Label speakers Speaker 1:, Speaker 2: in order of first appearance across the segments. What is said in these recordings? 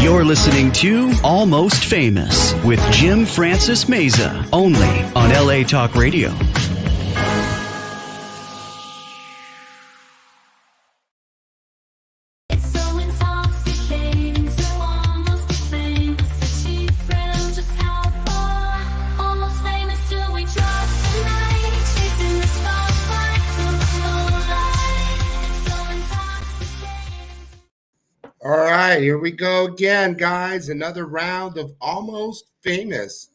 Speaker 1: You're listening to Almost Famous with Jim Francis Meza, only on LA Talk Radio.
Speaker 2: All right, here we go again, guys. Another round of Almost Famous.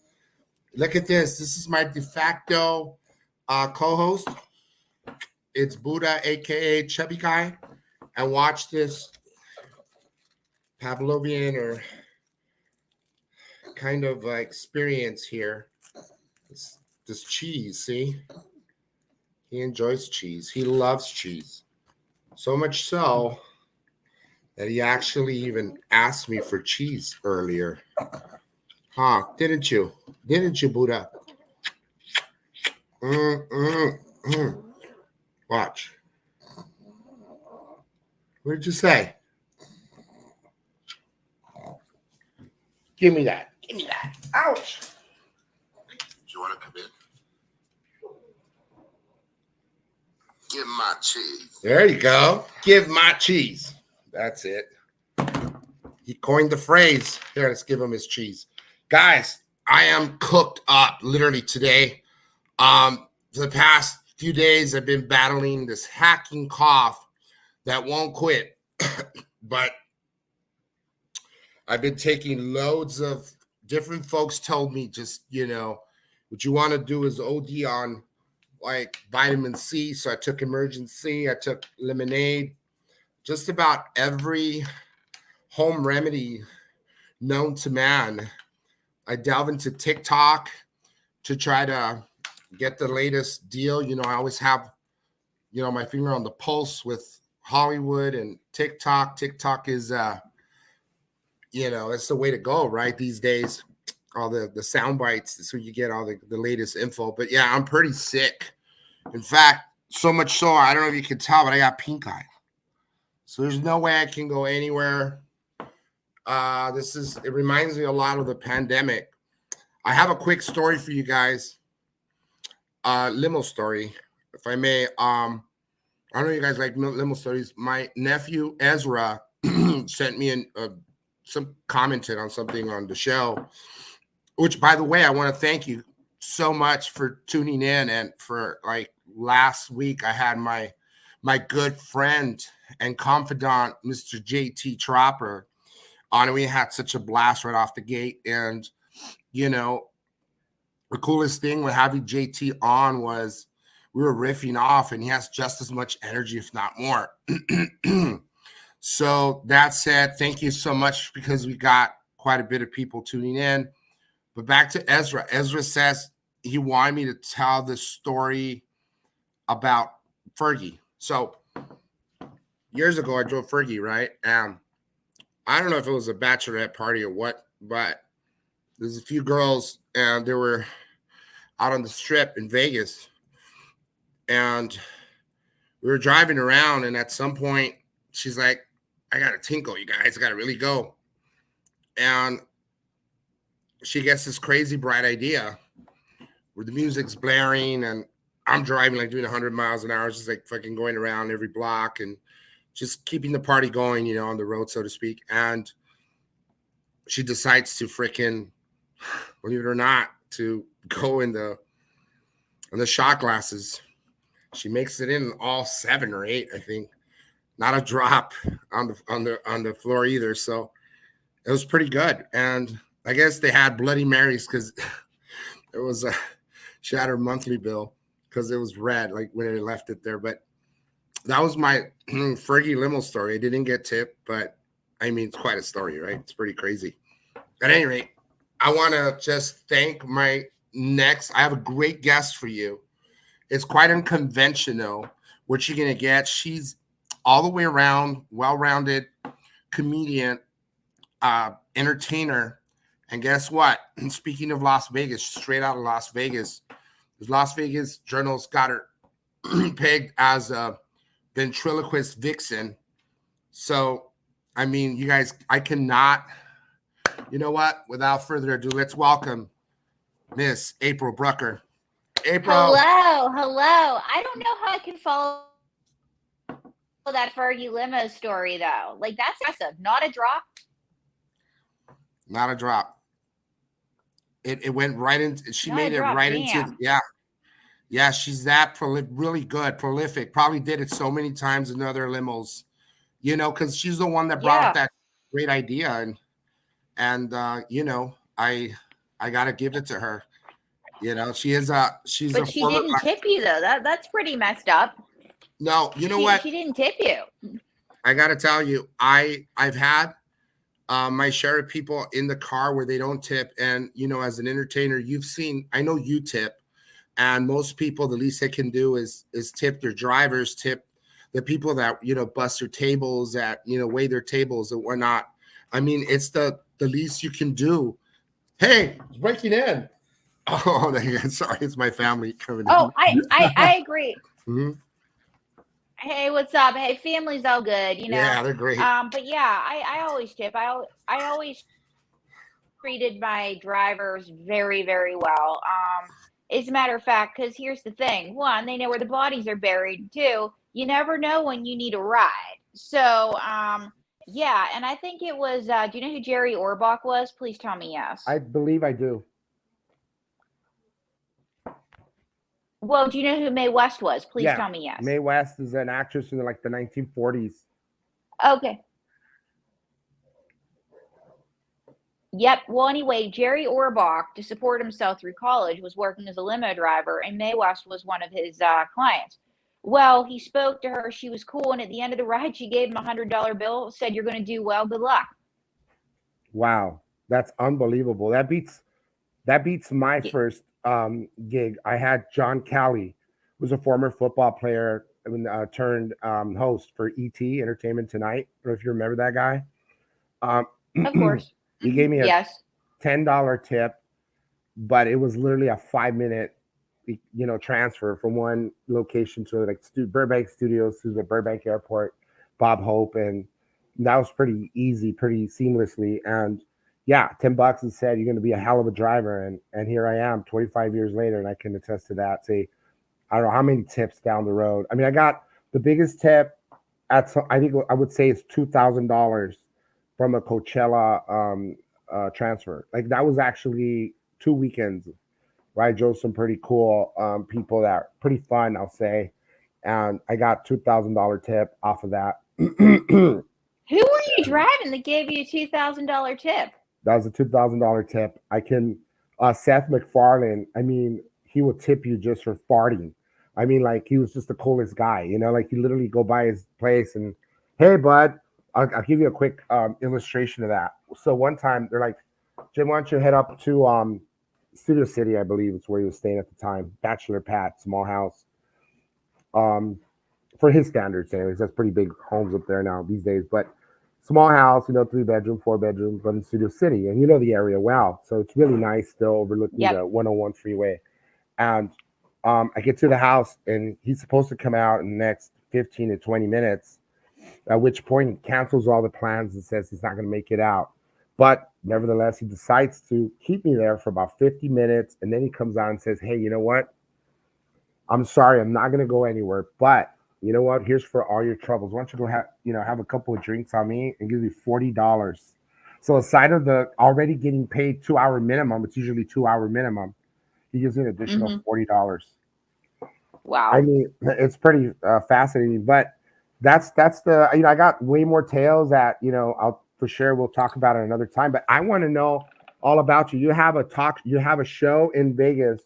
Speaker 2: Look at this. This is my de facto co-host. It's Buddha, a.k.a. Chubby Guy. And watch this Pavlovian or kind of experience here. This cheese, see? He enjoys cheese. He loves cheese. So much so that he actually even asked me for cheese earlier. Huh? Didn't you? Didn't you, Buddha? Watch. What did you say? Give me that. Give me that. Ouch.
Speaker 3: Do you want to come in? Give my cheese.
Speaker 2: There you go. Give my cheese. That's it. He coined the phrase. Here, let's give him his cheese. Guys, I am cooked up literally today. For the past few days, I've been battling this hacking cough that won't quit. But I've been taking loads of different folks told me just, what you want to do is OD on like vitamin C. So I took emergency. I took lemonade. Just about every home remedy known to man. I delve into TikTok to try to get the latest deal. I always have, my finger on the pulse with Hollywood and TikTok. TikTok is, it's the way to go, right? These days, all the sound bites. That's where you get all the latest info. But yeah, I'm pretty sick. In fact, so much so, I don't know if you can tell, but I got pink eye. So there's no way I can go anywhere. It reminds me a lot of the pandemic. I have a quick story for you guys. Limo story, if I may. I don't know if you guys like limo stories. My nephew, Ezra, sent me some commented on something on the show, which, by the way, I want to thank you so much for tuning in. And for last week, I had my good friend and confidant, Mr. JT Tropper, on. We had such a blast right off the gate. And, the coolest thing with having JT on was we were riffing off, and he has just as much energy, if not more. So that said, thank you so much, because we got quite a bit of people tuning in. But back to Ezra. Ezra says he wanted me to tell the story about Fergie. So years ago, I drove Fergie, right? I don't know if it was a bachelorette party or what, but there's a few girls, and they were out on the strip in Vegas. And we were driving around, and at some point, she's like, I got to tinkle, you guys. I got to really go. And she gets this crazy bright idea where the music's blaring, and I'm driving doing 100 miles an hour, just fucking going around every block and just keeping the party going, on the road, so to speak. And she decides to freaking, believe it or not, to go in the shot glasses. She makes it in all 7 or 8, I think. Not a drop on the floor either. So it was pretty good. And I guess they had Bloody Marys because it was she had her monthly bill because it was red, when they left it there. But that was my Fergie limo story. I didn't get tipped, but it's quite a story, right? It's pretty crazy. At any rate, I want to just thank I have a great guest for you. It's quite unconventional what you're going to get. She's all the way around, well-rounded comedian, entertainer. And guess what? Speaking of Las Vegas, straight out of Las Vegas, the Las Vegas Journal's got her pegged as a ventriloquist vixen. So, you guys, I cannot You know what? Without further ado, let's welcome Miss April Brucker. April.
Speaker 4: Hello. I don't know how I can follow that Fergie limo story though. Like that's impressive. Not a drop.
Speaker 2: Not a drop. It went right into. She
Speaker 4: Not
Speaker 2: made
Speaker 4: a
Speaker 2: it
Speaker 4: drop,
Speaker 2: right
Speaker 4: damn.
Speaker 2: into. Yeah. She's that really good, prolific. Probably did it so many times in other limos, because she's the one that brought up that great idea, and I gotta give it to her. She's
Speaker 4: But she didn't tip you though. That's pretty messed up.
Speaker 2: No, you know what?
Speaker 4: She didn't tip you.
Speaker 2: I gotta tell you, I've had my share of people in the car where they don't tip, and as an entertainer, I know you tip, and most people, the least they can do is tip their drivers, tip the people that bust their tables, that weigh their tables and whatnot. I mean, it's the least you can do. Hey, it's breaking in. Oh, sorry, it's my family coming in.
Speaker 4: Oh, I agree.
Speaker 2: Mm-hmm.
Speaker 4: Hey, what's up? Hey, family's all good,
Speaker 2: Yeah, they're great.
Speaker 4: But yeah, I always tip. I always treated my drivers very, very well. As a matter of fact, because here's the thing: one, they know where the bodies are buried. Two, you never know when you need a ride. So, yeah, and I think it was. Do you know who Jerry Orbach was? Please tell me yes.
Speaker 5: I believe I do.
Speaker 4: Well, do you know who Mae West was? Please tell me yes.
Speaker 5: Mae West is an actress in like the 1940s.
Speaker 4: Okay. Yep. Well, anyway, Jerry Orbach, to support himself through college, was working as a limo driver, and Mae West was one of his clients. Well, he spoke to her. She was cool, and at the end of the ride, she gave him $100 bill, said, "You're going to do well. Good luck."
Speaker 5: Wow, that's unbelievable. That beats my first gig. I had John Calley, who's a former football player, turned host for ET Entertainment Tonight. I don't know if you remember that guy.
Speaker 4: Of course.
Speaker 5: He gave me a $10 tip, but it was literally a 5-minute, transfer from one location to like Burbank Studios to the Burbank Airport, Bob Hope, and that was pretty easy, pretty seamlessly. And yeah, $10 and said, "You're going to be a hell of a driver." And here I am 25 years later, and I can attest to that. Say, I don't know how many tips down the road. I mean, I got the biggest tip I think I would say it's $2,000 from a Coachella transfer. Like that was actually 2 weekends where I drove some pretty cool people that are pretty fun, I'll say. And I got $2,000 tip off of that.
Speaker 4: Who were you driving that gave you a $2,000 tip?
Speaker 5: That was a $2,000 tip. I can, Seth MacFarlane, I mean, he will tip you just for farting. I mean, like, he was just the coolest guy, like you literally go by his place and, "Hey, bud," I'll give you a quick illustration of that. So one time they're like, "Jim, why don't you head up to Studio City," I believe it's where he was staying at the time, Bachelor Pat, small house. For his standards, anyways, that's pretty big homes up there now these days, but small house, 3-bedroom, 4-bedroom, but in Studio City, and the area well. So it's really nice, still overlooking the 101 freeway. And I get to the house, and he's supposed to come out in the next 15 to 20 minutes, at which point he cancels all the plans and says he's not going to make it out. But nevertheless, he decides to keep me there for about 50 minutes, and then he comes out and says, "Hey, you know what? I'm sorry, I'm not going to go anywhere, but you know what? Here's for all your troubles. Why don't you go have a couple of drinks on me and give me $40. So aside of the already getting paid 2-hour minimum, it's usually 2-hour minimum, he gives me an additional $40.
Speaker 4: Wow.
Speaker 5: I mean, it's pretty fascinating, but that's the, I got way more tales that, I'll for sure we'll talk about it another time, but I want to know all about you. You have a show in Vegas.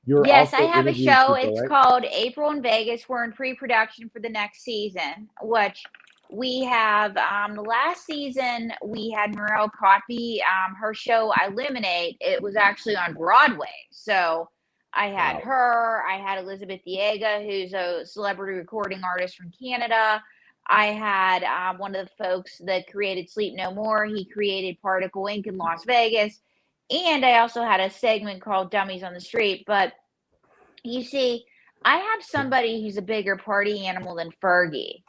Speaker 4: Yes, I have a show. It's called April in Vegas. We're in pre-production for the next season, which we have the last season we had Morel Copy. Her show Eliminate, it was actually on Broadway. So I had her, I had Elizabeth Diega, who's a celebrity recording artist from Canada. I had one of the folks that created Sleep No More. He created Particle Inc. in Las Vegas. And I also had a segment called Dummies on the Street. But you see, I have somebody who's a bigger party animal than Fergie.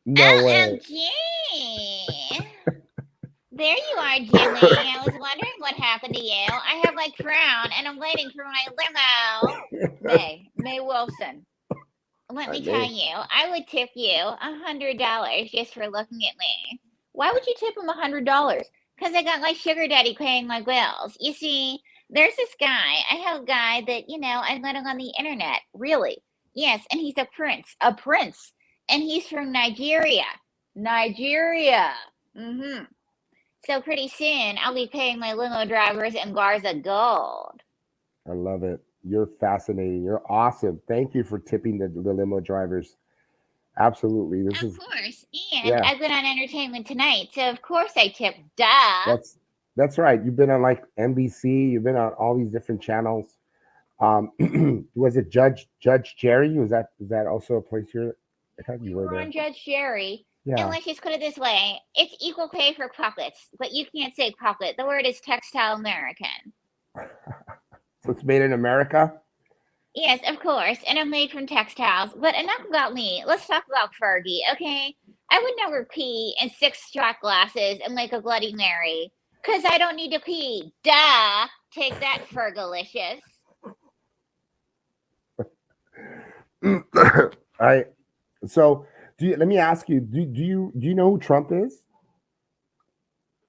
Speaker 5: No way.
Speaker 4: OMG. There you are, Jimmy. I was wondering what happened to you. I have my crown and I'm waiting for my limo. May Wilson. Let me tell you, I would tip you $100 just for looking at me. Why would you tip him $100? Because I got my sugar daddy paying my bills. You see, there's this guy. I have a guy that, I met him on the internet. Really. Yes, and he's a prince. A prince. And he's from Nigeria. Nigeria. Mm-hmm. So pretty soon, I'll be paying my limo drivers in bars of gold.
Speaker 5: I love it. You're fascinating. You're awesome. Thank you for tipping the limo drivers. Absolutely.
Speaker 4: Of course. And I've been on Entertainment Tonight, so of course I tip. Duh.
Speaker 5: That's right. You've been on like NBC. You've been on all these different channels. Was it Judge Jerry? Was that also a place you're? I thought you were there.
Speaker 4: On Judge Jerry.
Speaker 5: Yeah.
Speaker 4: And let's just put it this way: it's equal pay for puppets, but you can't say puppet. The word is textile American.
Speaker 5: So it's made in America?
Speaker 4: Yes, of course, and I'm made from textiles. But enough about me. Let's talk about Fergie, okay? I would never pee in 6 shot glasses and make a Bloody Mary, because I don't need to pee. Duh! Take that, Fergalicious.
Speaker 5: So let me ask you, do you know who Trump is?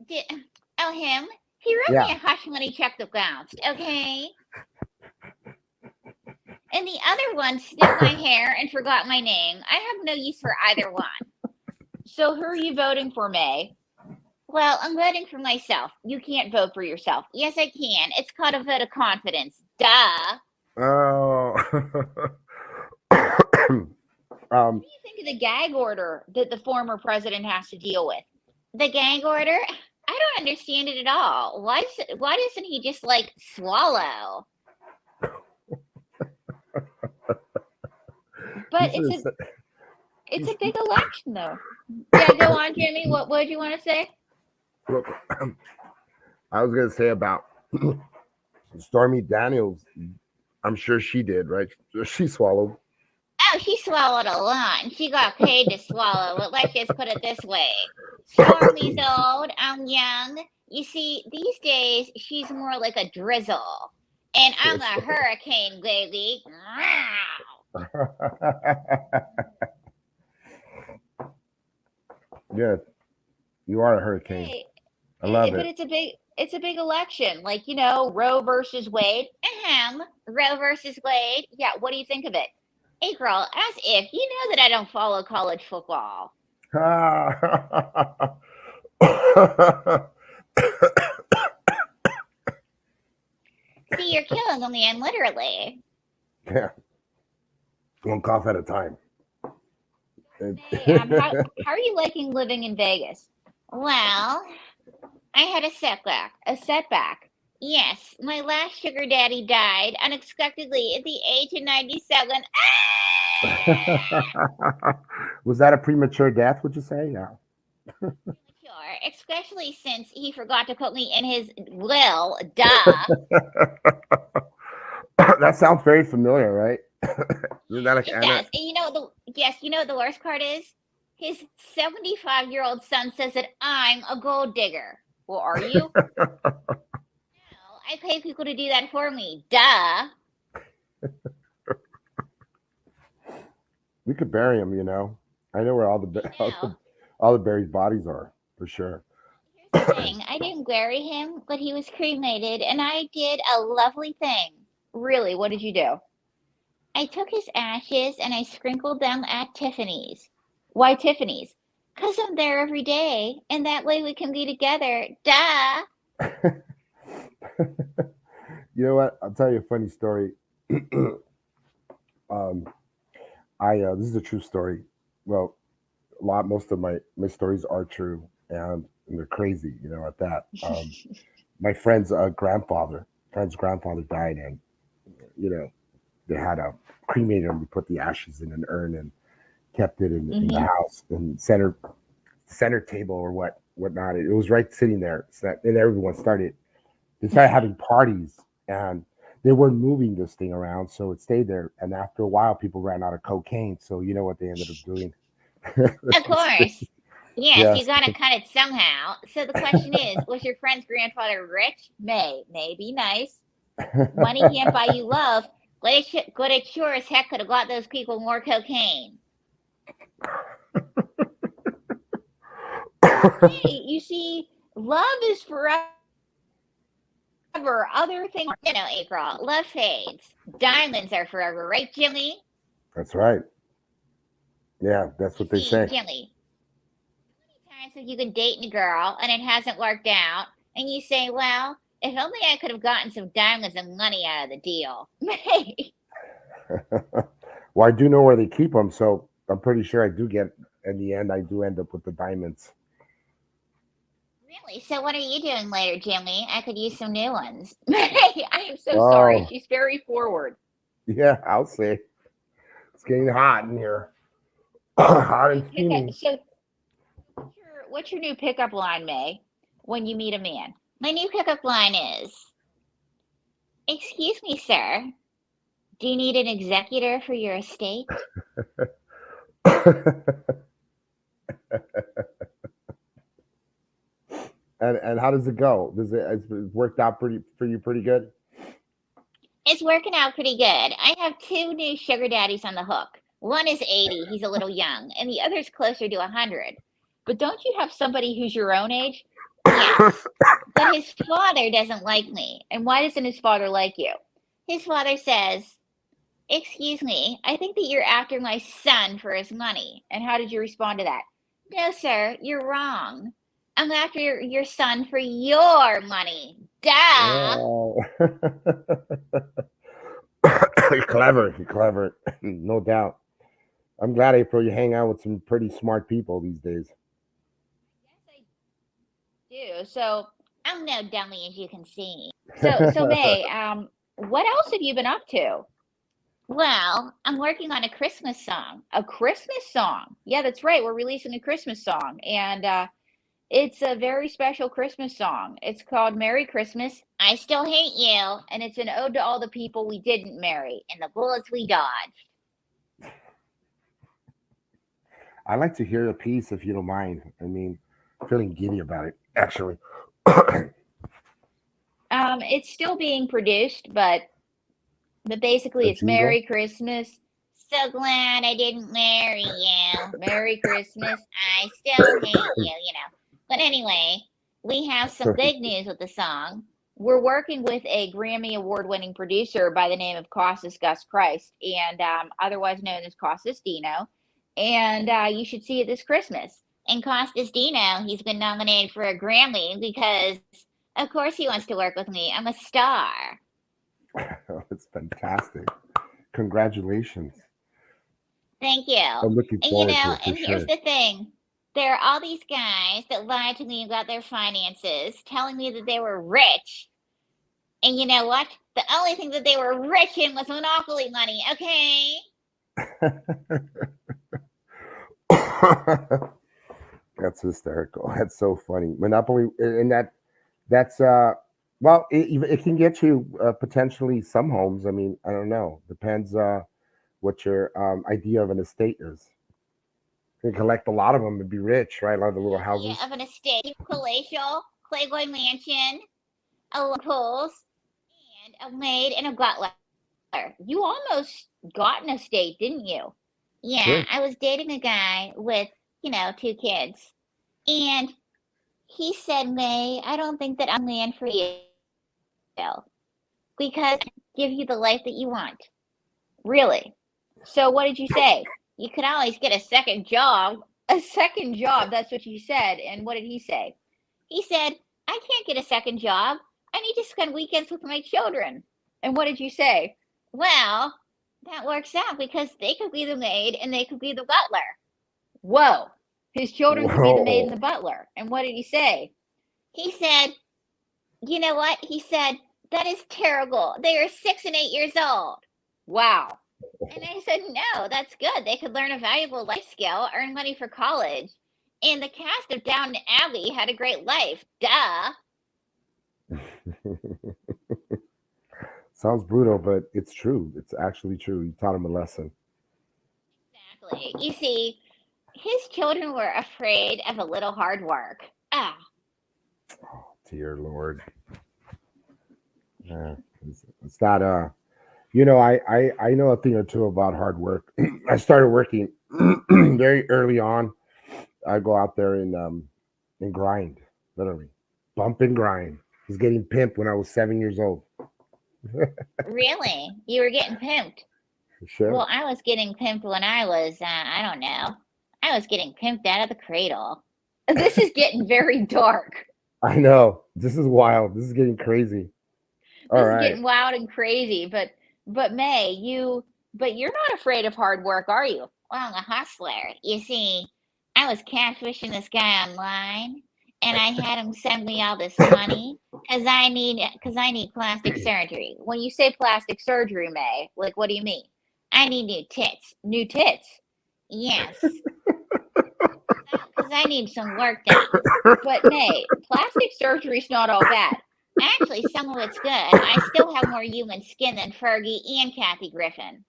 Speaker 4: Him? He wrote me a hush money check that bounced, okay? And the other one snipped my hair and forgot my name. I have no use for either one. So who are you voting for, May? Well, I'm voting for myself. You can't vote for yourself. Yes, I can. It's called a vote of confidence. Duh.
Speaker 5: Oh.
Speaker 4: What do you think of the gag order that the former president has to deal with? The gag order? I don't understand it at all. Why doesn't he just swallow? But it's a big election, though. Yeah, go on, Jimmy. What did you want to say?
Speaker 5: Look, I was gonna say about Stormy Daniels. I'm sure she did, right? She swallowed.
Speaker 4: Oh, she swallowed a lot, and she got paid to swallow. But let's just put it this way: Stormy's old, I'm young. You see, these days she's more like a drizzle, and I'm a hurricane, baby.
Speaker 5: Yeah, you are a hurricane.
Speaker 4: Hey,
Speaker 5: I love it.
Speaker 4: But it's a big election, Roe versus Wade. Roe versus Wade. Yeah, what do you think of it? April, as if you know that I don't follow college football. See, you're killing the man, literally.
Speaker 5: Yeah. One cough at a time.
Speaker 4: Hey, how are you liking living in Vegas? Well, I had a setback. Yes, my last sugar daddy died unexpectedly at the age of 97.
Speaker 5: Was that a premature death, would you say? Yeah.
Speaker 4: Sure, especially since he forgot to put me in his will. Duh.
Speaker 5: That sounds very familiar, right? Isn't that like
Speaker 4: it does. And you know what the worst part is? His 75-year-old son says that I'm a gold digger. Well, are you? No, I pay people to do that for me. Duh.
Speaker 5: We could bury him, I know where all the buried bodies are, for sure.
Speaker 4: Here's the thing. I didn't bury him, but he was cremated, and I did a lovely thing. Really, what did you do? I took his ashes and I sprinkled them at Tiffany's. Why Tiffany's? Because I'm there every day, and that way we can be together. Duh.
Speaker 5: You know what? I'll tell you a funny story. This is a true story. Well, most of my stories are true, and they're crazy, at that. My friend's grandfather died, and they had a cremated him. We put the ashes in an urn and kept it in the house and center table or whatnot. It was right sitting there. And everyone started having parties, and they weren't moving this thing around, so it stayed there. And after a while, people ran out of cocaine. So you know what they ended up doing?
Speaker 4: Of course. Yes, you
Speaker 5: Yes.
Speaker 4: gotta cut it somehow. So the question is, was your friend's grandfather rich? May be nice. Money can't buy you love, but it sure as heck could have got those people more cocaine. Hey, you see, love is forever. Other things, April, love fades. Diamonds are forever, right, Jimmy?
Speaker 5: That's right. Yeah, that's
Speaker 4: You
Speaker 5: what they
Speaker 4: see,
Speaker 5: say.
Speaker 4: Jimmy, times that you've been dating a girl and it hasn't worked out, and you say, well, if only I could have gotten some diamonds and money out of the deal. Really?
Speaker 5: Well, I do know where they keep them, so I'm pretty sure I do get. In the end, I do end up with the diamonds.
Speaker 4: So what are you doing later, Jimmy? I could use some new ones. I am so sorry.
Speaker 5: Oh,
Speaker 4: She's very forward.
Speaker 5: yeah, I'll say it's getting hot in here, hot and
Speaker 4: Okay,
Speaker 5: steamy.
Speaker 4: so what's your new pickup line, May, when you meet a man? My new pickup line is, excuse me, sir. Do you need an executor for your estate?
Speaker 5: And how does it go? Does it's worked out pretty for you pretty good?
Speaker 4: It's working out pretty good. I have two new sugar daddies on the hook. One is 80, he's a little young, and the other's closer to 100. But don't you have somebody who's your own age? Yes. But his father doesn't like me. And why doesn't his father like you? His father says, excuse me, I think that you're after my son for his money. And how did you respond to that? No, sir, you're wrong. I'm after your son for your money. Duh.
Speaker 5: Oh. Clever, clever, no doubt. I'm glad, April, you hang out with some pretty smart people these days.
Speaker 4: Yes, I do. So I'm no dummy, as you can see. So May, what else have you been up to? Well, I'm working on a Christmas song. A Christmas song. Yeah, that's right. We're releasing a Christmas song, and it's a very special Christmas song. It's called Merry Christmas. I Still Hate You, and it's an ode to all the people we didn't marry and the bullets we dodged.
Speaker 5: I'd like to hear a piece if you don't mind. I mean, I'm feeling giddy about it, actually.
Speaker 4: It's still being produced, but basically
Speaker 5: As
Speaker 4: it's
Speaker 5: usual.
Speaker 4: Merry Christmas. So glad I didn't marry you. Merry Christmas. I still hate you. But anyway, we have some big news with the song. We're working with a Grammy Award winning producer by the name of Costas Gus Christ, and otherwise known as Costas Dino. And you should see it this Christmas. And Costas Dino, he's been nominated for a Grammy because, of course, he wants to work with me. I'm a star.
Speaker 5: It's fantastic. Congratulations.
Speaker 4: Thank you.
Speaker 5: I'm looking
Speaker 4: And
Speaker 5: forward to it for
Speaker 4: and here's
Speaker 5: sure.
Speaker 4: the thing. There are all these guys that lied to me about their finances, telling me that they were rich. And you know what? The only thing that they were rich in was monopoly money, okay?
Speaker 5: That's hysterical. That's so funny. Monopoly, and that's well, it can get you potentially some homes. I mean, I don't know. Depends what your idea of an estate is. You can collect a lot of them and be rich, right? A lot of the little
Speaker 4: Idea
Speaker 5: houses.
Speaker 4: of an estate, palatial, Playboy mansion, a lot of pools, and a maid and a butler. You almost got an estate, didn't you? Yeah,
Speaker 5: Sure.
Speaker 4: I was dating a guy with, two kids. And he said, May, I don't think that I'm the man for you because I give you the life that you want. Really. So what did you say? You could always get a second job. A second job, that's what you said. And what did he say? He said, I can't get a second job. I need to spend weekends with my children. And what did you say? Well, that works out because they could be the maid and they could be the butler. Whoa. His children could be the maid and
Speaker 5: Whoa.
Speaker 4: the butler. And what did he say? He said, you know what? He said, that is terrible. They are 6 and 8 years old. Wow. And I said, no, that's good. They could learn a valuable life skill, earn money for college. And the cast of Downton Abbey had a great life. Duh.
Speaker 5: Sounds brutal, but it's true. It's actually true. You taught him a lesson.
Speaker 4: Exactly. You see, his children were afraid of a little hard work. Ah.
Speaker 5: Oh, dear Lord. Yeah, it's not I know a thing or two about hard work. I started working very early on. I go out there and grind, literally bump and grind. I was getting pimped when I was 7 years old.
Speaker 4: Really? You were getting pimped?
Speaker 5: Sure.
Speaker 4: Well, I was getting pimped when I was, I don't know. I was getting pimped out of the cradle. This is getting very dark.
Speaker 5: I know. This is wild. This is getting crazy. All
Speaker 4: This
Speaker 5: right.
Speaker 4: is getting wild and crazy. But May, you're not afraid of hard work, are you? Well, I'm a hustler. You see, I was catfishing this guy online, and I had him send me all this money because I need plastic surgery. When you say plastic surgery, May, like what do you mean? I need new tits. New tits? Yes. Because I need some work done. But May, plastic surgery's not all bad. Actually, some of it's good. I still have more human skin than Fergie and Kathy Griffin.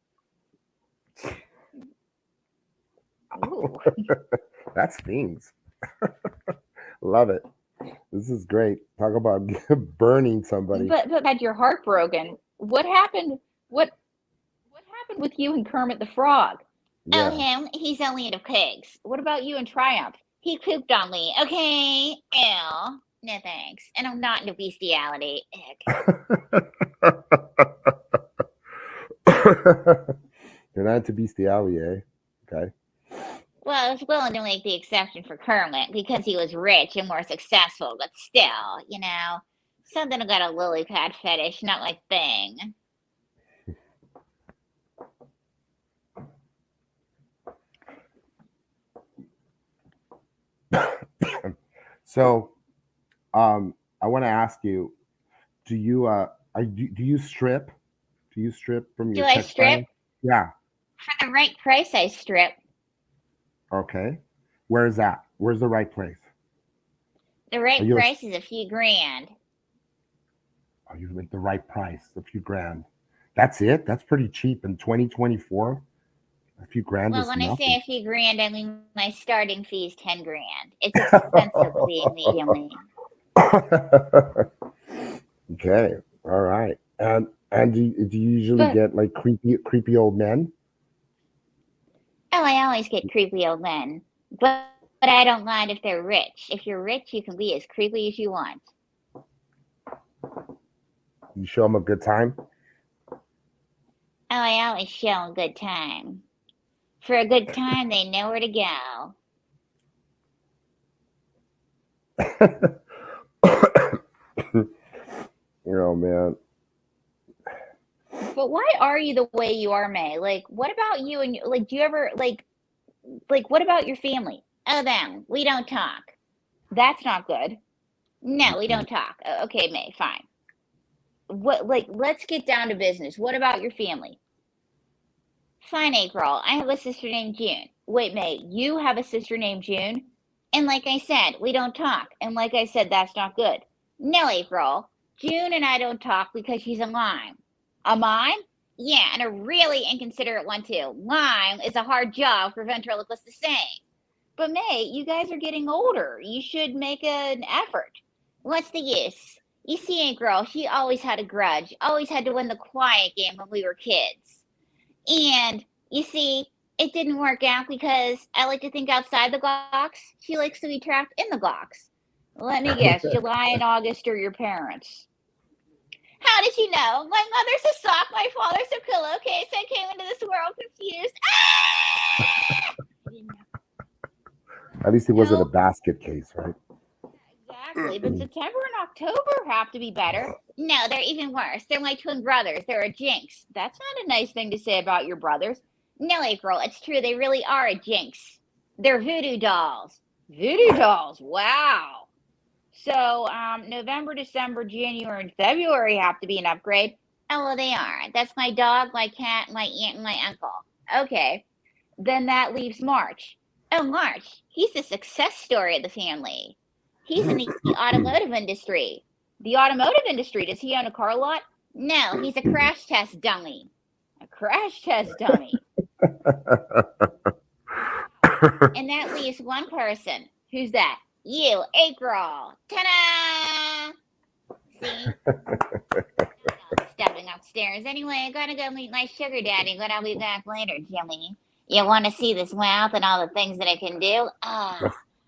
Speaker 4: Ooh.
Speaker 5: That stings. Love it. This is great. Talk about burning somebody.
Speaker 4: But had your heart broken. What happened? What happened with you and Kermit the Frog?
Speaker 5: Yeah.
Speaker 4: Oh, him? He's only into pigs. What about you and Triumph? He pooped on me. Okay. Ew. No thanks. And I'm not into bestiality.
Speaker 5: You're not into bestiality, eh? Okay.
Speaker 4: Well, I was willing to make the exception for Kermit because he was rich and more successful, but still, something about a lily pad fetish, not my thing.
Speaker 5: So, I want to ask you: do you do you strip? Do you strip from your?
Speaker 4: Do I strip?
Speaker 5: Yeah.
Speaker 4: For the right price, I strip.
Speaker 5: Okay. Where is that? Where's the right place?
Speaker 4: The right price is a few grand.
Speaker 5: Oh, you make the right price, a few grand. That's it? That's pretty cheap in 2024. A few grand is nothing.
Speaker 4: I say a few grand, I mean my starting fee is 10 grand. It's expensive being medium.
Speaker 5: Okay. All right. And do you usually get like creepy old men?
Speaker 4: Oh, I always get creepy old men. But I don't mind if they're rich. If you're rich, you can be as creepy as you want.
Speaker 5: You show them a good time?
Speaker 4: Oh, I always show them a good time. For a good time, they know where to go.
Speaker 5: Oh, man.
Speaker 4: But why are you the way you are, May? Like, what about you and do you ever what about your family? Oh, them. We don't talk. That's not good. No, we don't talk. Okay, May, fine. Let's get down to business. What about your family? Fine, April. I have a sister named June. Wait, May, you have a sister named June? And like I said, we don't talk. And like I said, that's not good. No, April. June and I don't talk because she's a mime. A mime? Yeah, and a really inconsiderate one too. Mime is a hard job for ventriloquists to sing. But May, you guys are getting older. You should make an effort. What's the use? You see, April, she always had a grudge. Always had to win the quiet game when we were kids. And you see, it didn't work out because I like to think outside the box. She likes to be trapped in the box. Let me guess, July and August are your parents. How did you know? My mother's a sock, my father's a pillowcase. I came into this world confused.
Speaker 5: At least it wasn't a basket case, right?
Speaker 4: Exactly, but September and October have to be better. No, they're even worse. They're my twin brothers. They're a jinx. That's not a nice thing to say about your brothers. No, April, it's true. They really are a jinx. They're voodoo dolls. Voodoo dolls. Wow. So, November, December, January, and February have to be an upgrade. Oh, well, they are. That's my dog, my cat, my aunt, and my uncle. Okay. Then that leaves March. Oh, March. He's the success story of the family. He's in the automotive industry. The automotive industry, does he own a car lot? No, he's a crash test dummy. A crash test dummy. And that leaves one person. Who's that? You, April. Ta-da! See? Stepping upstairs. Anyway, I gotta go meet my sugar daddy, but I'll be back later, Jimmy. You want to see this mouth and all the things that it can do?
Speaker 5: I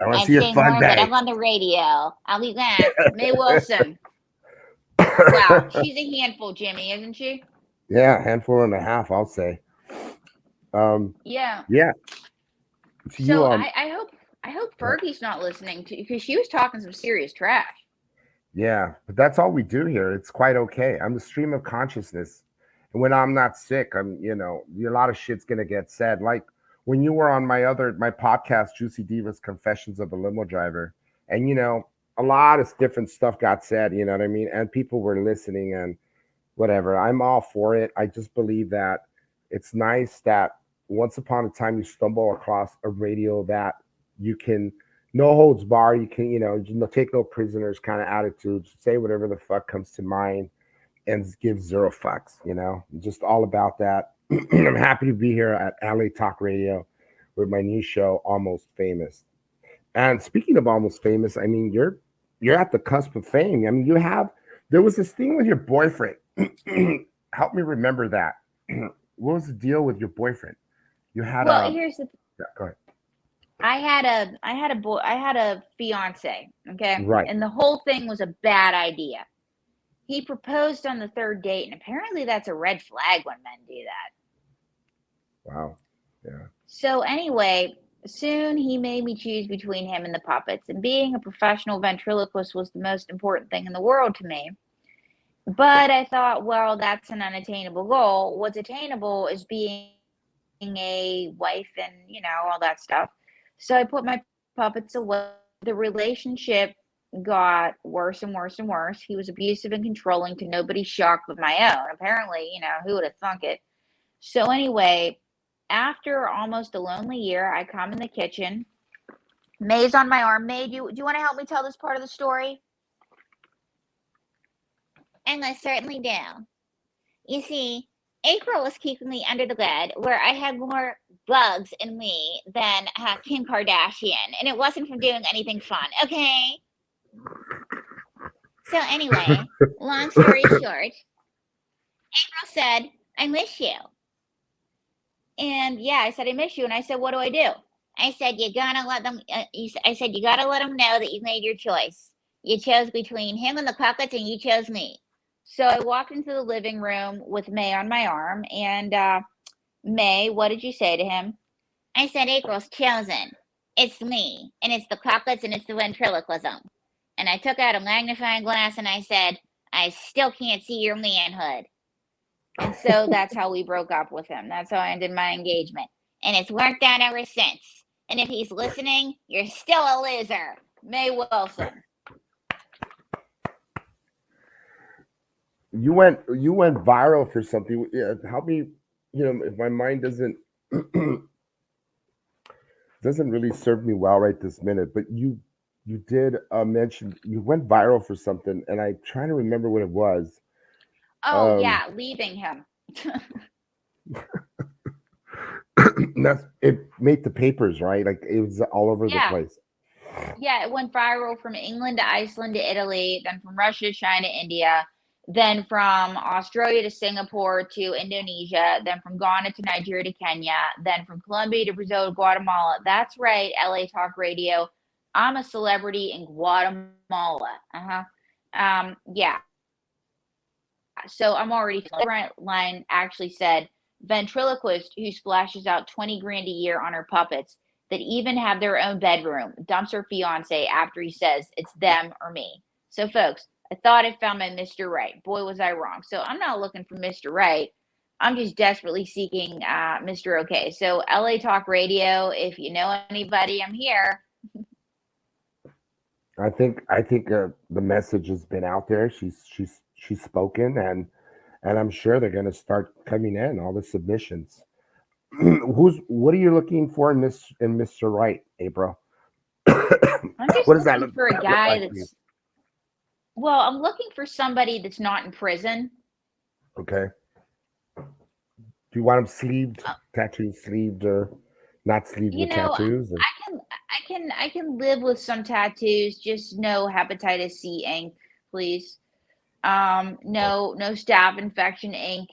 Speaker 5: want to
Speaker 4: And
Speaker 5: see your
Speaker 4: say
Speaker 5: fun
Speaker 4: more of it
Speaker 5: day.
Speaker 4: up on the radio. I'll be back. May Wilson. Wow, she's a handful, Jimmy, isn't she?
Speaker 5: Yeah, handful and a half, I'll say.
Speaker 4: Yeah.
Speaker 5: Yeah.
Speaker 4: So I hope Fergie's not listening to, because she was talking some serious trash.
Speaker 5: Yeah, but that's all we do here. It's quite okay. I'm the stream of consciousness. And when I'm not sick, a lot of shit's gonna get said. Like when you were on my podcast, Juicy Divas Confessions of a Limo Driver, and a lot of different stuff got said, you know what I mean? And people were listening and whatever. I'm all for it. I just believe that it's nice that once upon a time you stumble across a radio that you can no holds bar. You can, take no prisoners kind of attitude, say whatever the fuck comes to mind and give zero fucks, just all about that. I'm happy to be here at LA Talk Radio with my new show, Almost Famous. And speaking of Almost Famous, I mean, you're at the cusp of fame. I mean, there was this thing with your boyfriend. Help me remember that. What was the deal with your boyfriend? You had
Speaker 4: here's the
Speaker 5: yeah, go ahead.
Speaker 4: I had a fiance, okay?
Speaker 5: Right.
Speaker 4: And the whole thing was a bad idea. He proposed on the third date, and apparently that's a red flag when men do that.
Speaker 5: Wow. Yeah.
Speaker 4: So anyway, soon he made me choose between him and the puppets, and being a professional ventriloquist was the most important thing in the world to me. But I thought, well, that's an unattainable goal. What's attainable is being a wife and, all that stuff. So I put my puppets away. The relationship got worse and worse and worse. He was abusive and controlling to nobody's shock but my own. Apparently, who would have thunk it? So anyway, after almost a lonely year, I come in the kitchen. May's on my arm. May, do you want to help me tell this part of the story? And I certainly do. You see, April was keeping me under the bed where I had more bugs in me than Kim Kardashian, and it wasn't from doing anything fun, okay? So anyway, long story short, April said, I miss you. And yeah, I said, I miss you. And I said, what do I do? I said, you gotta let them know that you made your choice. You chose between him and the puppets, and you chose me. So I walked into the living room with May on my arm, and May, what did you say to him? I said, April's chosen. It's me, and it's the puppets, and it's the ventriloquism. And I took out a magnifying glass, and I said, I still can't see your manhood. And so that's how we broke up with him. That's how I ended my engagement. And it's worked out ever since. And if he's listening, you're still a loser. May Wilson.
Speaker 5: You went viral for something. Yeah, help me, if my mind doesn't really serve me well right this minute, but you did mention you went viral for something, and I'm trying to remember what it was.
Speaker 4: Oh, yeah, leaving him.
Speaker 5: It made the papers, right? Like it was all over the place.
Speaker 4: Yeah, it went viral from England to Iceland to Italy, then from Russia to China, India, then from Australia to Singapore to Indonesia, then from Ghana to Nigeria to Kenya, then from Colombia to Brazil to Guatemala. That's right, LA Talk Radio. I'm a celebrity in Guatemala. Yeah. So I'm already line actually said ventriloquist who splashes out 20 grand a year on her puppets that even have their own bedroom dumps her fiance after he says it's them or me. So folks, I thought I found my Mr. Right. Boy, was I wrong. So I'm not looking for Mr. Right. I'm just desperately seeking Mr. Okay. So LA Talk Radio, if you know anybody, I'm here.
Speaker 5: I think the message has been out there. She's spoken, and I'm sure they're going to start coming in all the submissions. What are you looking for in Mr. Right, April?
Speaker 4: I'm just
Speaker 5: what does that
Speaker 4: looking
Speaker 5: look
Speaker 4: for a guy
Speaker 5: like
Speaker 4: that's well, I'm looking for somebody that's not in prison.
Speaker 5: Okay. Do you want him sleeved, tattooed, sleeved, or Not sleeve with tattoos. Or...
Speaker 4: I can live with some tattoos, just no hepatitis C ink, please. No staph infection ink.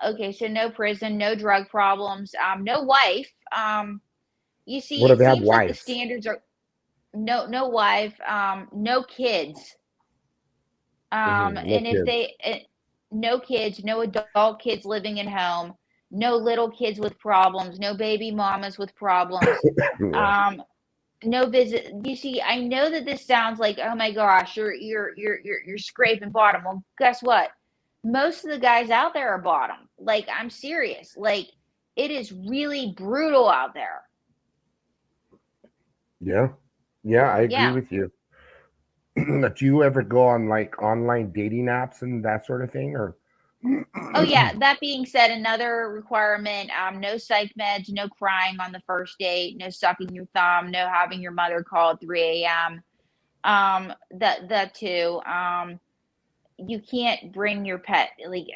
Speaker 4: Okay, so no prison, no drug problems, no wife. You see,
Speaker 5: What if
Speaker 4: it
Speaker 5: they have
Speaker 4: seems like the
Speaker 5: wives?
Speaker 4: standards are no wife, no kids.
Speaker 5: No
Speaker 4: And if
Speaker 5: kids.
Speaker 4: no kids, no adult kids living in home, no little kids with problems, no baby mamas with problems.
Speaker 5: Yeah.
Speaker 4: No visit. You see, I know that this sounds like, oh my gosh, you're scraping bottom. Well, guess what? Most of the guys out there are bottom. Like, I'm serious. Like, it is really brutal out there.
Speaker 5: Yeah. Yeah, I agree
Speaker 4: Yeah.
Speaker 5: with you. Do you ever go on like online dating apps and that sort of thing, or?
Speaker 4: Oh yeah. That being said, another requirement: no psych meds, no crying on the first date, no sucking your thumb, no having your mother call at 3 a.m. That too. You can't bring your pet, like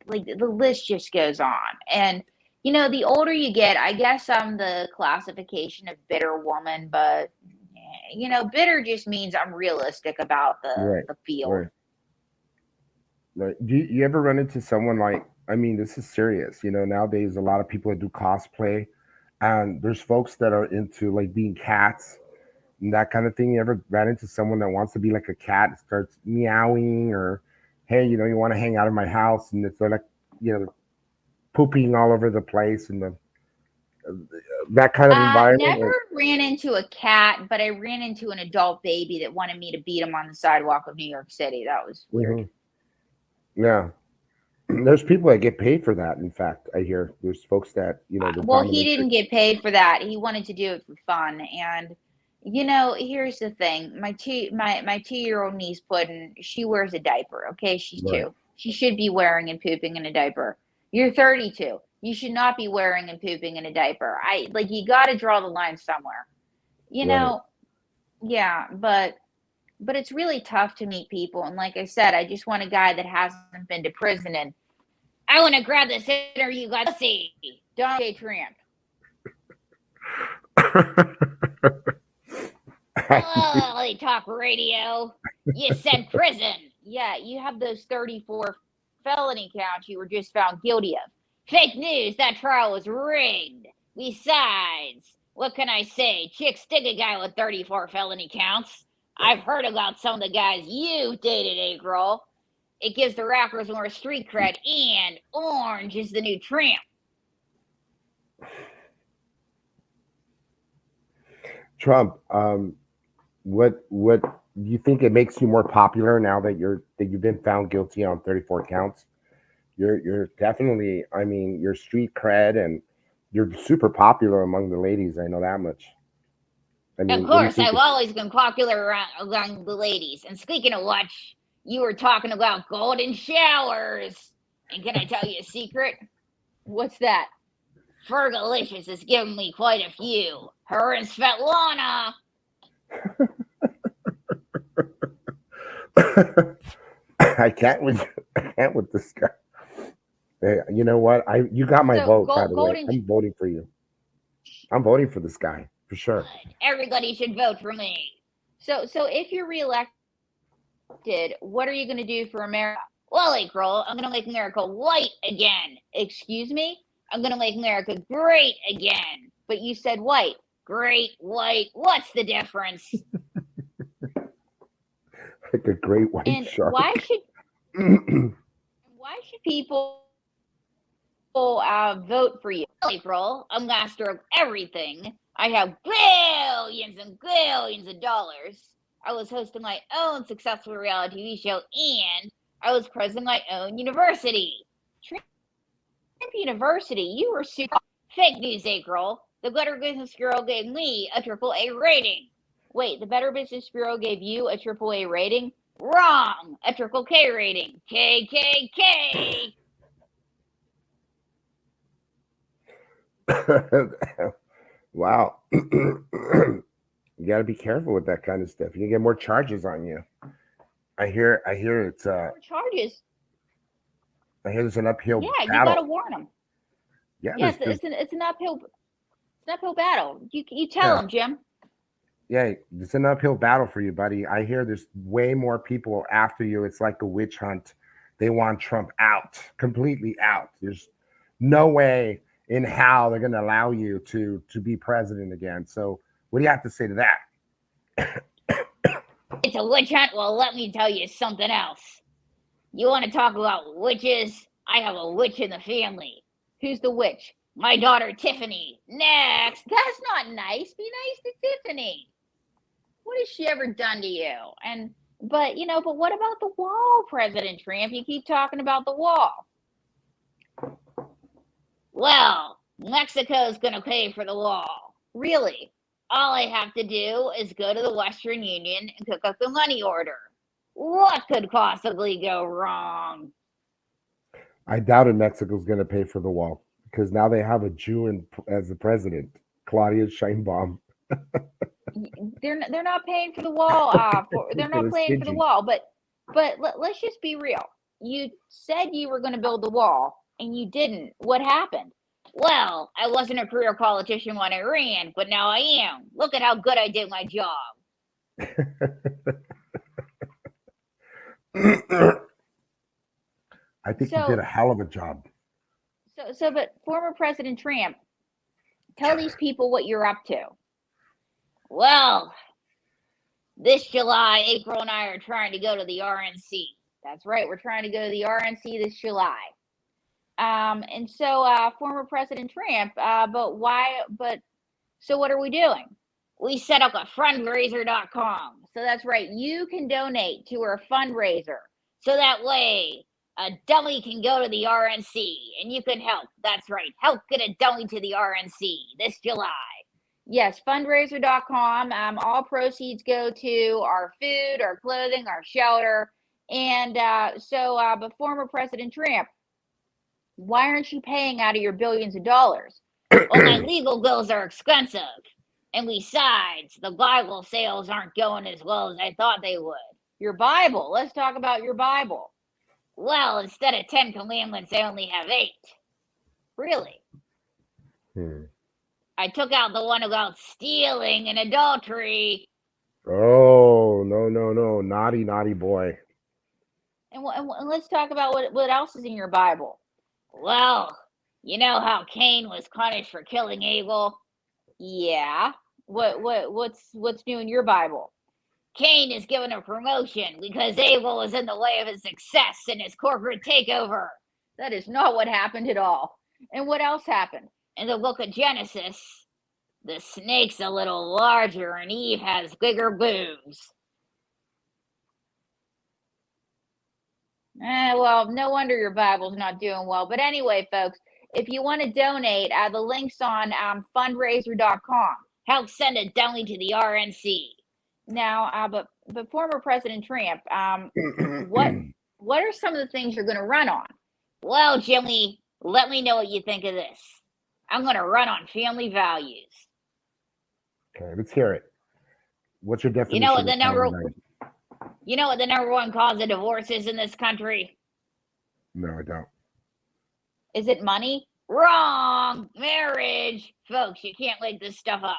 Speaker 4: the list just goes on. And the older you get, I guess I'm the classification of bitter woman, but bitter just means I'm realistic about
Speaker 5: Right.
Speaker 4: the field.
Speaker 5: Right. Right. Do you ever run into someone like? I mean, this is serious. Nowadays a lot of people that do cosplay, and there's folks that are into like being cats and that kind of thing. You ever ran into someone that wants to be like a cat and starts meowing, or hey, you want to hang out in my house, and it's like pooping all over the place and that kind of environment?
Speaker 4: Never ran into a cat, but I ran into an adult baby that wanted me to beat him on the sidewalk of New York City. That was weird.
Speaker 5: Yeah. There's people that get paid for that. In fact, I hear there's folks that the
Speaker 4: Well, he
Speaker 5: dominant.
Speaker 4: didn't get paid for that. He wanted to do it for fun. And here's the thing. My 2-year-old niece Puddin, she wears a diaper. Okay, she's
Speaker 5: Right.
Speaker 4: 2. She should be wearing and pooping in a diaper. You're 32. You should not be wearing and pooping in a diaper. You got to draw the line somewhere.
Speaker 5: Right.
Speaker 4: Yeah, but it's really tough to meet people. And like I said, I just want a guy that hasn't been to prison. And I want to grab this interview, you guys. See, Donald J. Trump. Hello, LA Talk Radio. You said prison. Yeah, you have those 34 felony counts you were just found guilty of. Fake news, that trial was rigged. Besides, what can I say? Chicks dig a guy with 34 felony counts. I've heard about some of the guys you've dated, April. It gives the rappers more street cred, and Orange is the new Tramp.
Speaker 5: Trump, what do you think it makes you more popular now that you've been found guilty on 34 counts? You're definitely, I mean, your street cred, and you're super popular among the ladies. I know that much. I mean,
Speaker 4: of course, I've always been popular among the ladies. And speaking of which, you were talking about golden showers. And can I tell you a secret? What's that? Fergalicious has given me quite a few. Her and Svetlana.
Speaker 5: I can't with this guy. Hey, you know what? You got my vote, by the way. I'm voting for you. I'm voting for this guy for sure.
Speaker 4: Everybody should vote for me. So if you're reelected, what are you going to do for America? Well, April, I'm going to make America white again. Excuse me? I'm going to make America great again. But you said white. Great, white. What's the difference?
Speaker 5: Like a great white shark.
Speaker 4: Why should people vote for you? April, I'm master of everything. I have billions and billions of dollars. I was hosting my own successful reality TV show, and I was president of my own university. Trump University, you were super fake news, April. The Better Business Bureau gave me a AAA rating. Wait, the Better Business Bureau gave you a AAA rating? Wrong! A triple K rating. KKK!
Speaker 5: Wow. You got to be careful with that kind of stuff. You can get more charges on you. I hear it's
Speaker 4: more charges.
Speaker 5: I hear there's an uphill
Speaker 4: Yeah,
Speaker 5: battle.
Speaker 4: you got to warn them.
Speaker 5: Yeah,
Speaker 4: yes, it's an uphill. an uphill battle. You tell him, Jim.
Speaker 5: Yeah, it's an uphill battle for you, buddy. I hear there's way more people after you. It's like a witch hunt. They want Trump out, completely out. There's no way in how they're going to allow you to be president again. So what do you have to say to that?
Speaker 4: It's a witch hunt. Well, let me tell you something else. You want to talk about witches? I have a witch in the family. Who's the witch? My daughter, Tiffany. Next. That's not nice. Be nice to Tiffany. What has she ever done to you? But what about the wall, President Trump? You keep talking about the wall. Well, Mexico's going to pay for the wall. Really? All I have to do is go to the Western Union and cook up the money order. What could possibly go wrong?
Speaker 5: I doubted Mexico's going to pay for the wall because now they have a Jew as the president, Claudia Sheinbaum.
Speaker 4: They're not paying for the wall. They're not paying for the wall. But let's just be real. You said you were going to build the wall, and you didn't. What happened? Well, I wasn't a career politician when I ran, but now I am. Look at how good I did my job.
Speaker 5: I think you did a hell of a job.
Speaker 4: But former President Trump, tell these people what you're up to. Well, this July, April and I are trying to go to the RNC. That's right. We're trying to go to the RNC this July. Former President Trump, so what are we doing? We set up a fundraiser.com. So that's right. You can donate to our fundraiser. So that way a dummy can go to the RNC and you can help. That's right. Help get a dummy to the RNC this July. Yes, fundraiser.com. All proceeds go to our food, our clothing, our shelter. But former President Trump, why aren't you paying out of your billions of dollars? Well, my legal bills are expensive. And besides, the Bible sales aren't going as well as I thought they would. Your Bible. Let's talk about your Bible. Well, instead of 10 commandments, I only have 8. Really? I took out the one about stealing and adultery.
Speaker 5: Oh, no. Naughty boy.
Speaker 4: And let's talk about what else is in your Bible. Well, you know how Cain was punished for killing Abel? Yeah. What's new in your Bible? Cain is given a promotion because Abel was in the way of his success in his corporate takeover. That is not what happened at all. And what else happened? In the book of Genesis, the snake's a little larger and Eve has bigger boobs. Well, no wonder your Bible's not doing well. But anyway, folks, if you want to donate, the link's on fundraiser.com. Help send a dummy to the RNC. Now, but former President Trump, what are some of the things you're going to run on? Well, Jimmy, let me know what you think of this. I'm going to run on family values.
Speaker 5: Okay, let's hear it. What's your definition?
Speaker 4: You know what the number one cause of divorce is in this country?
Speaker 5: No, I don't.
Speaker 4: Is it money? Wrong. Marriage. Folks, you can't make this stuff up.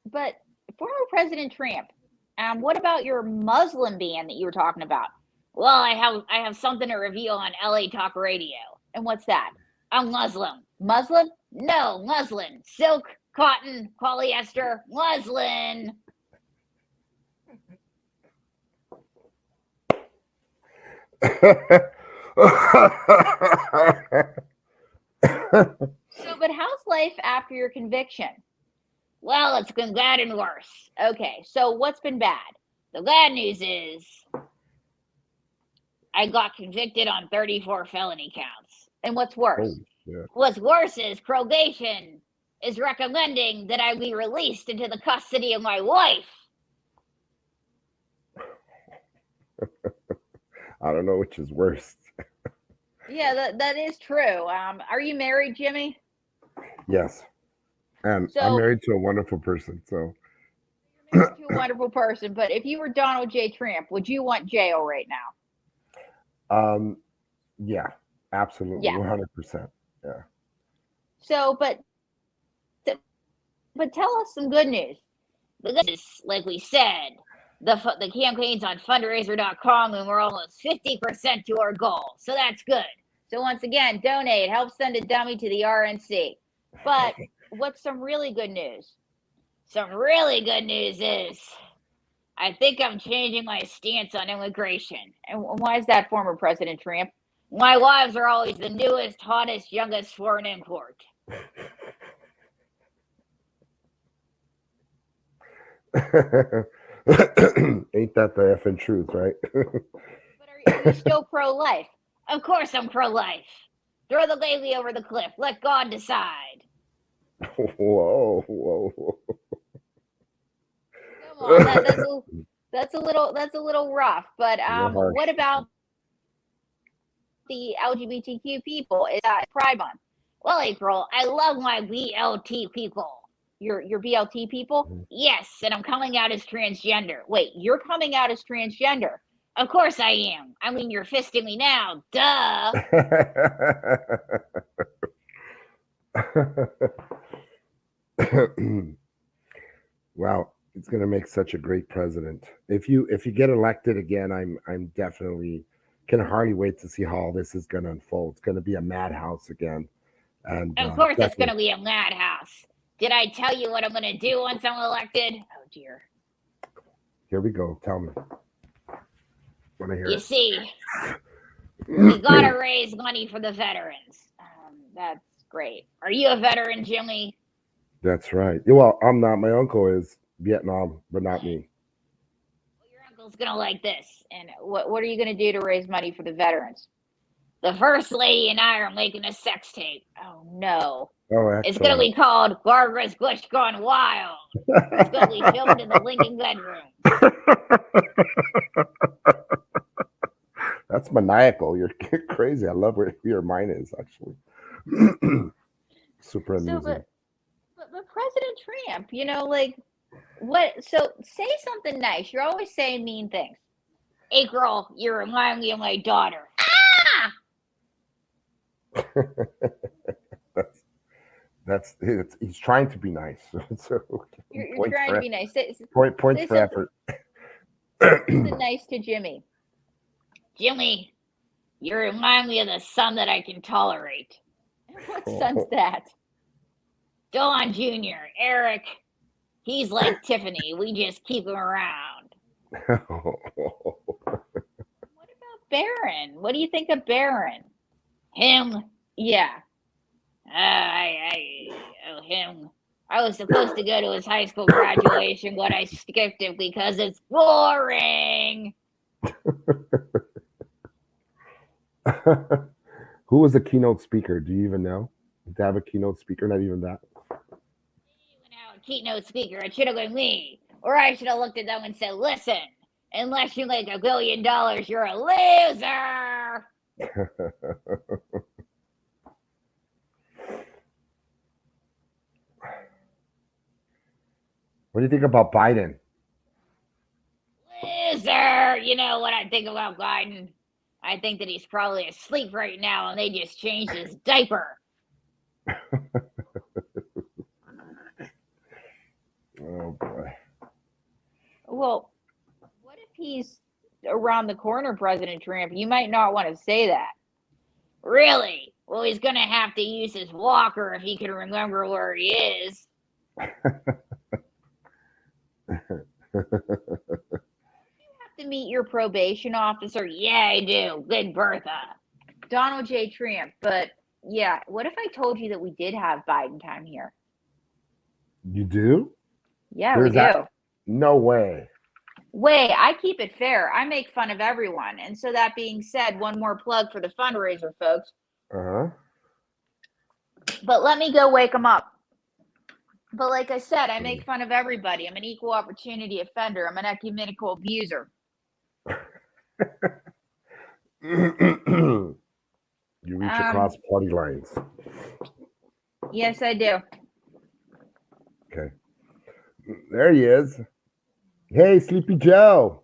Speaker 4: But former President Trump, what about your Muslim ban that you were talking about? Well, I have something to reveal on LA Talk Radio. And what's that? I'm Muslim. Muslim? No, muslin. Silk, cotton, polyester, muslin. But how's life after your conviction? Well, it's been bad and worse. Okay, so what's been bad? The bad news is I got convicted on 34 felony counts. And what's worse? What's worse is probation is recommending that I be released into the custody of my wife.
Speaker 5: I don't know which is worse.
Speaker 4: Yeah, that is true. Are you married, Jimmy?
Speaker 5: Yes. And I'm married to a wonderful person. So
Speaker 4: you're married to a wonderful person. But if you were Donald J. Trump, would you want jail right now?
Speaker 5: Yeah, absolutely, 100%. Yeah.
Speaker 4: So, but tell us some good news. Because, like we said, the campaign's on fundraiser.com, and we're almost 50% to our goal. So that's good. So once again, donate. Help send a dummy to the RNC. But what's some really good news? Some really good news is I think I'm changing my stance on immigration. And why is that, former President Trump? My wives are always the newest, hottest, youngest foreign import.
Speaker 5: Ain't that the effing truth, right?
Speaker 4: But are you still pro-life? Of course I'm pro-life. Throw the baby over the cliff. Let God decide.
Speaker 5: Whoa.
Speaker 4: Come on, that's a little rough. But what about the LGBTQ people? Is that Pride Month? Well, April, I love my BLT people. Your BLT people? Yes, and I'm coming out as transgender. Wait, you're coming out as transgender? Of course I am. I mean, you're fisting me now. Duh.
Speaker 5: Wow, it's gonna make such a great president. If you get elected again, I'm definitely can hardly wait to see how all this is gonna unfold. It's gonna be a madhouse again. And
Speaker 4: of course it's gonna be a madhouse. Did I tell you what I'm gonna do once I'm elected? Oh dear.
Speaker 5: Here we go. Tell me. Wanna hear
Speaker 4: you
Speaker 5: it?
Speaker 4: See, we gotta raise money for the veterans. That's great. Are you a veteran, Jimmy?
Speaker 5: That's right. Well, I'm not. My uncle is Vietnam, but not me.
Speaker 4: Well, your uncle's gonna like this. And what are you gonna do to raise money for the veterans? The First Lady and I are making a sex tape. Oh no.
Speaker 5: Oh, excellent.
Speaker 4: It's gonna be called Barbara's Bush Gone Wild. It's gonna be filmed in the Lincoln bedroom.
Speaker 5: That's maniacal. You're crazy. I love where your mind is, actually. Super amusing.
Speaker 4: But President Trump, what? So say something nice. You're always saying mean things. Hey, girl, you remind me of my daughter.
Speaker 5: He's trying to be nice. So
Speaker 4: you're trying to be nice.
Speaker 5: Points for effort.
Speaker 4: Nice to Jimmy. Jimmy, you remind me of the son that I can tolerate. What son's that? Don Jr., Eric. He's like Tiffany. We just keep him around. What about Barron? What do you think of Barron? Him? Yeah. Him. I was supposed to go to his high school graduation, but I skipped it because it's boring.
Speaker 5: Who was the keynote speaker? Do you even know? Did they have a keynote speaker? Not even that.
Speaker 4: A keynote speaker. It should have been me. Or I should have looked at them and said, listen, unless you make $1 billion, you're a loser.
Speaker 5: What do you think about Biden?
Speaker 4: Loser. You know what I think about Biden? I think that he's probably asleep right now and they just changed his diaper.
Speaker 5: Oh, boy.
Speaker 4: Well, what if he's around the corner, President Trump? You might not want to say that. Really? Well, he's going to have to use his walker if he can remember where he is. To meet your probation officer? Yeah, I do. Good Bertha. Donald J. Trump. But yeah, what if I told you that we did have Biden time here?
Speaker 5: You do?
Speaker 4: Yeah, we do.
Speaker 5: No way.
Speaker 4: I keep it fair. I make fun of everyone. And so that being said, one more plug for the fundraiser, folks.
Speaker 5: Uh-huh.
Speaker 4: But let me go wake them up. But like I said, I make fun of everybody. I'm an equal opportunity offender. I'm an ecumenical abuser.
Speaker 5: You reach across party lines.
Speaker 4: Yes, I do.
Speaker 5: Okay. There he is. Hey, Sleepy Joe.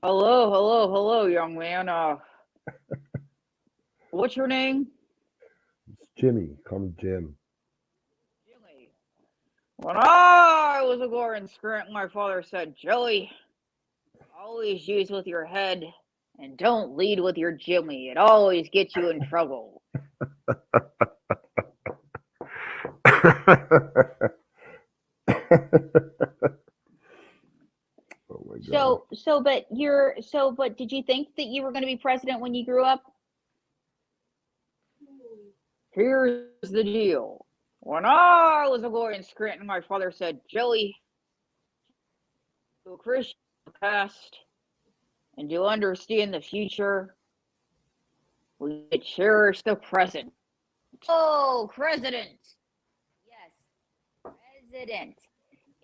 Speaker 6: Hello, young man. What's your name?
Speaker 5: It's Jimmy. Call me Jim.
Speaker 6: Jimmy. When I was a boy in Scranton, my father said, Joey, always use with your head and don't lead with your Jimmy. It always gets you in trouble.
Speaker 5: Oh my God.
Speaker 4: But did you think that you were going to be president when you grew up?
Speaker 6: Here's the deal. When I was a boy in Scranton, my father said, Joey, to Christian past and to understand the future, we cherish the present.
Speaker 4: Oh, president. Yes, president.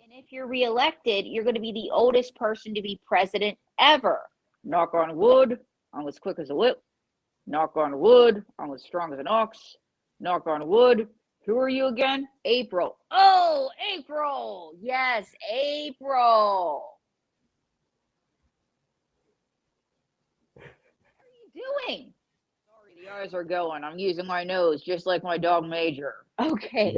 Speaker 4: And if you're reelected, you're going to be the oldest person to be president ever.
Speaker 6: Knock on wood, I'm as quick as a whip. Knock on wood, I'm as strong as an ox. Knock on wood. Who are you again?
Speaker 4: April. Oh, April. Yes, April. What are you doing?
Speaker 6: Sorry, the eyes are going. I'm using my nose just like my dog Major.
Speaker 4: Okay.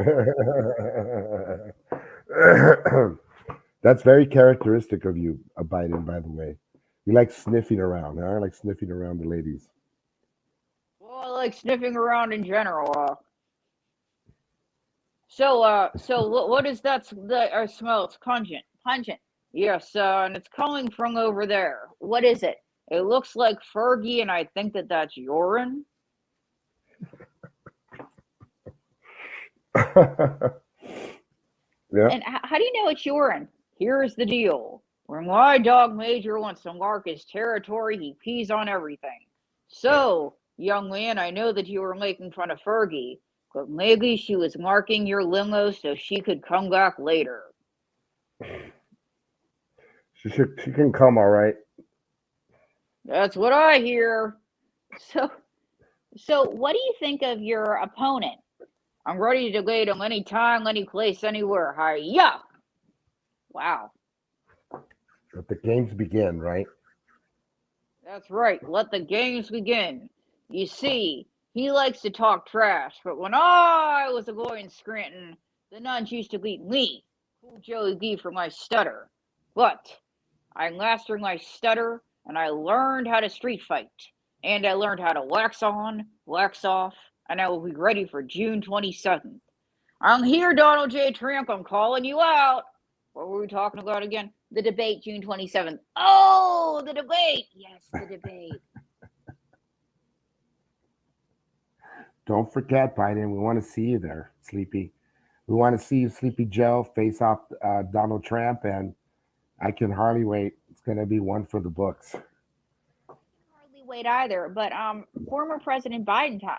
Speaker 5: That's very characteristic of you, Biden, by the way. You like sniffing around, huh? I like sniffing around the ladies.
Speaker 6: Well, I like sniffing around in general. So what is that I smell? It's pungent.
Speaker 4: Pungent.
Speaker 6: Yes, and it's coming from over there.
Speaker 4: What is it?
Speaker 6: It looks like Fergie, and I think that that's urine.
Speaker 5: Yeah.
Speaker 4: And how do you know it's urine?
Speaker 6: Here's the deal. When my dog Major wants to mark his territory, he pees on everything. So, young man, I know that you were making fun of Fergie, but maybe she was marking your limo so she could come back later.
Speaker 5: She can come, all right.
Speaker 6: That's what I hear.
Speaker 4: So what do you think of your opponent?
Speaker 6: I'm ready to debate him anytime, any place, anywhere. Hi-ya! Wow.
Speaker 5: Let the games begin, right?
Speaker 6: That's right. Let the games begin. You see, he likes to talk trash, but when I was a boy in Scranton, the nuns used to beat me, Cool Joey B, for my stutter. But I mastered my stutter, and I learned how to street fight. And I learned how to wax on, wax off, and I will be ready for June 27th. I'm here, Donald J. Trump. I'm calling you out. What were we talking about again?
Speaker 4: The debate, June 27th. Oh, the debate. Yes, the debate.
Speaker 5: Don't forget, Biden, we want to see you there, Sleepy. We want to see you, Sleepy Joe, face off Donald Trump, and I can hardly wait. It's going to be one for the books.
Speaker 4: Hardly wait either, but former President Biden time.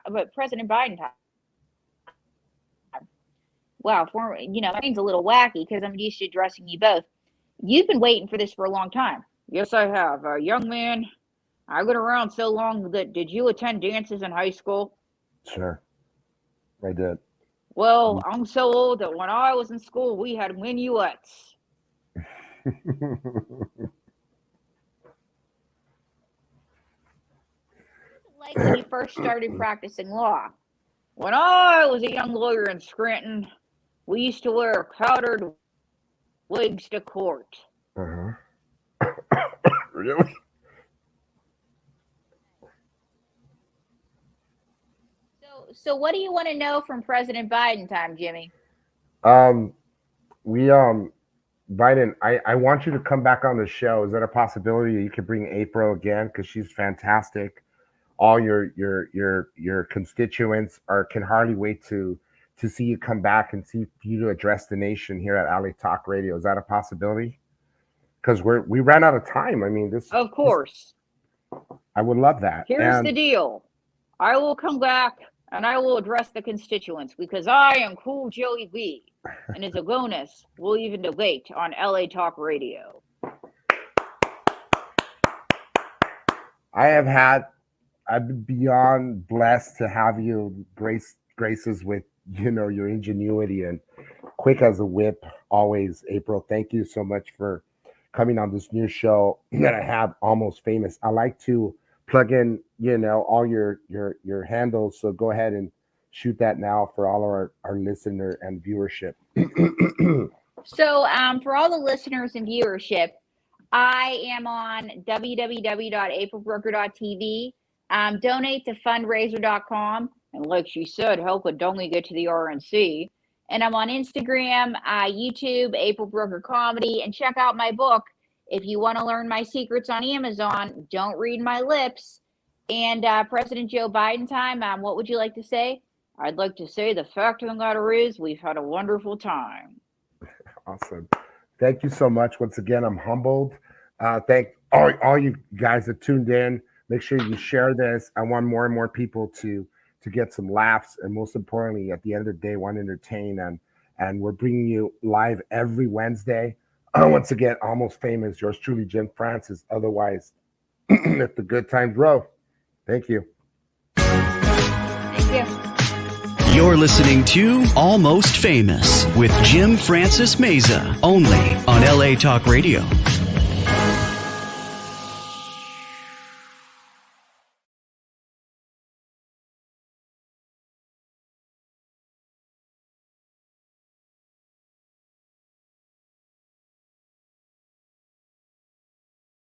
Speaker 4: Wow, that seems a little wacky because I'm used to addressing you both. You've been waiting for this for a long time.
Speaker 6: Yes, I have. Young man, I've been around so long that did you attend dances in high school?
Speaker 5: Sure, I did.
Speaker 6: Well, I'm so old that when I was in school, we had minuets.
Speaker 4: Like when you first started practicing law.
Speaker 6: When I was a young lawyer in Scranton, we used to wear powdered wigs to court.
Speaker 5: Uh-huh. Really?
Speaker 4: So what do you want to know from President Biden time, Jimmy?
Speaker 5: Biden, I want you to come back on the show. Is that a possibility you could bring April again? Because she's fantastic. All your constituents can hardly wait to see you come back and see you to address the nation here at LA Talk Radio. Is that a possibility? Because we ran out of time. I mean, this.
Speaker 6: Of course.
Speaker 5: I would love that.
Speaker 6: Here's the deal. I will come back and I will address the constituents because I am Cool Joey B. And as a bonus, we'll even debate on LA Talk Radio.
Speaker 5: I've been beyond blessed to have you graces with your ingenuity and quick as a whip always. April, thank you so much for coming on this new show that I have, Almost Famous. I like to plug in, all your handles. So go ahead and shoot that now for all our listener and viewership.
Speaker 4: So for all the listeners and viewership, I am on www.aprilbrooker.tv. Donate to fundraiser.com.
Speaker 6: And like she said, help a dummy get to the RNC.
Speaker 4: And I'm on Instagram, YouTube, April Brooker Comedy. And check out my book. If you want to learn my secrets on Amazon, don't read my lips. And President Joe Biden time, what would you like to say?
Speaker 6: I'd like to say the fact of the matter is we've had a wonderful time.
Speaker 5: Awesome. Thank you so much. Once again, I'm humbled. Thank all you guys that tuned in. Make sure you share this. I want more and more people to get some laughs, and most importantly, at the end of the day, want to entertain. And we're bringing you live every Wednesday. Once again, Almost Famous. Yours truly, Jim Francis. Otherwise, let the good times roll. Thank you.
Speaker 4: Thank you.
Speaker 1: You're listening to Almost Famous with Jim Francis Meza, only on LA Talk Radio.